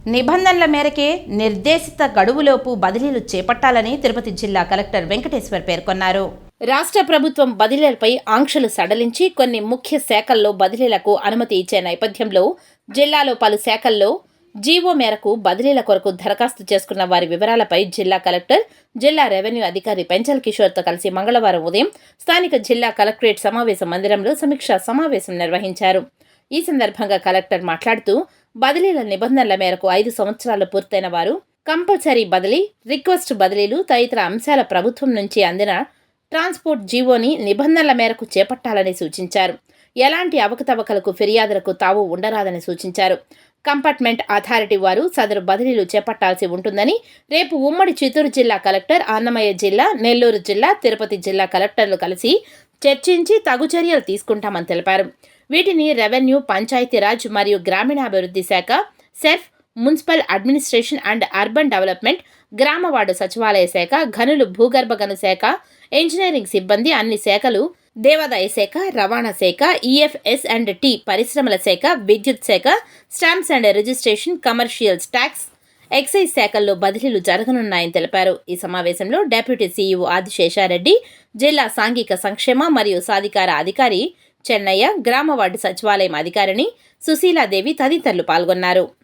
నిబంధనల మేరకే నిర్దేశిత గడువులోపు బదిలీలు చేపట్టాలని తిరుపతి జిల్లా కలెక్టర్ వెంకటేశ్వర్ పేర్కొన్నారు. రాష్ట్ర ప్రభుత్వం బదిలీలపై ఆంక్షలు సడలించి కొన్ని ముఖ్య శాఖల్లో బదిలీలకు అనుమతి ఇచ్చే నేపథ్యంలో జిల్లాలో పలు శాఖల్లో జీవో మేరకు బదిలీల కొరకు దరఖాస్తు చేసుకున్న వారి వివరాలపై జిల్లా కలెక్టర్, జిల్లా రెవెన్యూ అధికారి పెంచల్ కిషోర్తో కలిసి మంగళవారం ఉదయం స్థానిక జిల్లా కలెక్టరేట్ సమావేశ మందిరంలో సమీక్షా సమావేశం నిర్వహించారు. ఈ సందర్భంగా కలెక్టర్ మాట్లాడుతూ బదిలీల నిబంధనల మేరకు 5 సంవత్సరాలు పూర్తయిన వారు కంపల్సరీ బదిలీ, రిక్వెస్ట్ బదిలీలు తదితర అంశాల ప్రభుత్వం నుంచి అందిన ట్రాన్స్పోర్ట్ జీవోని నిబంధనల మేరకు చేపట్టాలని సూచించారు. ఎలాంటి అవకతవకలకు ఫిర్యాదులకు తావు ఉండరాదని సూచించారు. కంపార్ట్మెంట్ అథారిటీ వారు సదరు బదిలీలు చేపట్టాల్సి ఉంటుందని రేపు ఉమ్మడి చిత్తూరు జిల్లా కలెక్టర్, అన్నమయ్య జిల్లా, నెల్లూరు జిల్లా, తిరుపతి జిల్లా కలెక్టర్లు కలిసి చర్చించి తగు చర్యలు తీసుకుంటామని తెలిపారు. వీటిని రెవెన్యూ, పంచాయతీరాజ్ మరియు గ్రామీణాభివృద్ధి శాఖ, SERP, municipal administration and urban development, గ్రామ వార్డు సచివాలయ శాఖ, గనులు, భూగర్భ గను శాఖ, ఇంజనీరింగ్ సిబ్బంది, అన్ని శాఖలు, దేవాదాయ శాఖ, రవాణా శాఖ, ఈఎఫ్ఎస్ అండ్ టీ, పరిశ్రమల శాఖ, విద్యుత్ శాఖ, stamps and registration, commercials tax, excise శాఖల్లో బదిలీలు జరగనున్నాయని తెలిపారు. ఈ సమావేశంలో డిప్యూటీ సీఈఓ ఆదిశేషారెడ్డి, జిల్లా సాంఘిక సంక్షేమ మరియు సాధికార అధికారి చెన్నయ్య, గ్రామ వార్డు సచివాలయం అధికారిని సుశీలాదేవి తదితరులు పాల్గొన్నారు.